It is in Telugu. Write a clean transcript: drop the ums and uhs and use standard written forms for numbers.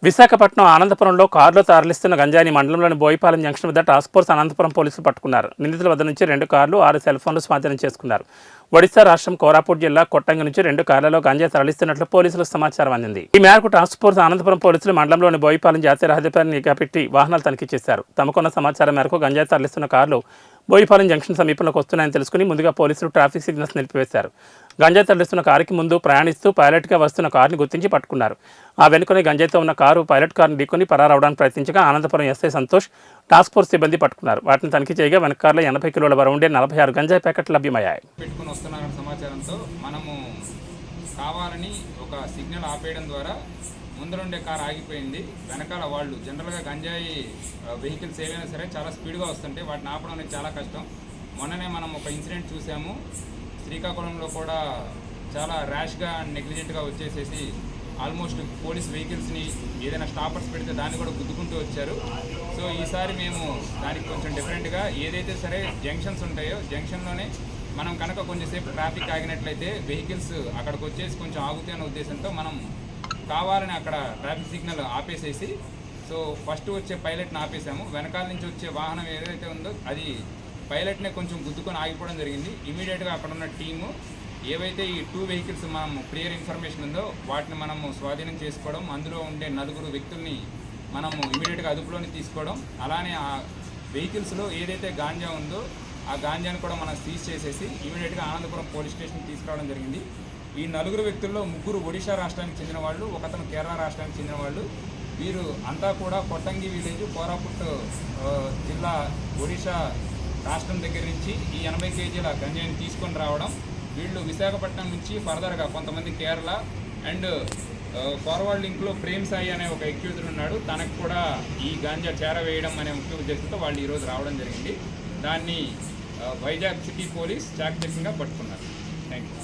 విశాఖపట్నం ఆనందపురంలో కారులో తరలిస్తున్న గంజాయిని మండలంలోని బోయిపాలెం జంక్షన్ వద్ద టాస్క్ ఫోర్స్ అనంతపురం పోలీసులు పట్టుకున్నారు. నిందితుల వద్ద నుంచి 2 కార్లు 6 సెల్ ఫోన్లు స్వాధీనం చేసుకున్నారు. ఒడిశా రాష్ట్రం కోరాపుట్ జిల్లా కొట్టంగి నుంచి 2 కార్లలో గంజాయి తరలిస్తున్నట్లు పోలీసులకు సమాచారం అందింది. ఈ మేరకు టాస్క్ ఫోర్స్ అనంతపురం పోలీసులు మండలంలోని బోయిపాలెం జాతీయ రహదారిపై నిఘా పెట్టి వాహనాలు తనిఖీ చేశారు. తమకున్న సమాచారం మేరకు గంజాయి తరలిస్తున్న కార్లు బోయిపాలెం జంక్షన్ సమీపంలోకి వస్తున్నాయని తెలుసుకుని ముందుగా పోలీసులు ట్రాఫిక్ సిగ్నల్స్ నిలిపివేశారు. గంజాయి తరలిస్తున్న కారుకి ముందు ప్రయాణిస్తూ పైలట్గా వస్తున్న కారుని గుర్తించి పట్టుకున్నారు. ఆ వెనుకనే గంజాయితో ఉన్న కారు పైలట్ కారును ఢీకొని పరారవడానికి ప్రయత్నించగా Anantapur SI Santosh task force సిబ్బంది పట్టుకున్నారు. వాటిని తనిఖీ చేయగా వెనక కారులో 80 కిలోల బరువు ఉండే 46 గంజాయి ప్యాకెట్లు లభ్యమయ్యాయి. పెట్టుకుని వస్తున్నారన్న సమాచారంతో మనము కావాలని ఒక సిగ్నల్ ఆపేయడం ద్వారా ముందరుండే కారు ఆగిపోయింది. వెనకాల వాళ్ళు జనరల్గా గంజాయి వెహికల్స్ ఏవైనా సరే చాలా స్పీడ్గా వస్తుంటే వాటిని ఆపడం అనేది చాలా కష్టం. మొన్ననే మనం ఒక ఇన్సిడెంట్ చూసాము. శ్రీకాకుళంలో కూడా చాలా ర్యాష్గా అండ్ నెగ్లిజెంట్గా వచ్చేసేసి ఆల్మోస్ట్ పోలీస్ వెహికల్స్ని ఏదైనా స్టాపర్స్ పెడితే దాన్ని కూడా గుద్దుకుంటూ వచ్చారు. సో ఈసారి మేము దానికి కొంచెం డిఫరెంట్గా ఏదైతే సరే జంక్షన్స్ ఉంటాయో జంక్షన్లోనే మనం కనుక కొంచెంసేపు ట్రాఫిక్ ఆగినట్లయితే వెహికల్స్ అక్కడికి వచ్చేసి కొంచెం ఆగుతాయి అనే ఉద్దేశంతో మనం కావాలని అక్కడ ట్రాఫిక్ సిగ్నల్ ఆపేసేసి సో ఫస్ట్ వచ్చే పైలట్ని ఆపేసాము. వెనకాల నుంచి వచ్చే వాహనం ఏదైతే ఉందో అది పైలట్నే కొంచెం గుద్దుకొని ఆగిపోవడం జరిగింది. ఇమీడియట్గా అక్కడ ఉన్న టీము ఏవైతే ఈ 2 వెహికల్స్ మనం క్లియర్ ఇన్ఫర్మేషన్ ఉందో వాటిని మనము స్వాధీనం చేసుకోవడం, అందులో ఉండే 4 వ్యక్తుల్ని మనము ఇమీడియట్గా అదుపులోని తీసుకోవడం, అలానే ఆ వెహికల్స్లో ఏదైతే గాంజా ఉందో ఆ గాంజాను కూడా మనం సీజ్ చేసేసి ఇమీడియట్గా ఆనందపురం పోలీస్ స్టేషన్కి తీసుకురావడం జరిగింది. ఈ 4 వ్యక్తుల్లో 3 ఒడిశా రాష్ట్రానికి చెందిన వాళ్ళు, ఒకతను కేరళ రాష్ట్రానికి చెందిన వాళ్ళు. వీరు అంతా కూడా కొట్టంగి విలేజ్ కోరాపుట్ జిల్లా ఒడిశా రాష్ట్రం దగ్గర నుంచి ఈ 80 కేజీల గంజాయిని తీసుకొని రావడం. వీళ్ళు విశాఖపట్నం నుంచి ఫర్దర్గా కొంతమంది కేరళ అండ్ ఫార్వర్డ్ లింక్లో ప్రేమ్ సాయి అనే ఒక ఎక్యూజర్ ఉన్నాడు. తనకు కూడా ఈ గాంజా చేరవేయడం అనే ముఖ్య ఉద్దేశంతో వాళ్ళు ఈరోజు రావడం జరిగింది. దాన్ని వైజాగ్ సిటీ పోలీస్ చాకచక్యంగా పట్టుకున్నారు. Thank you.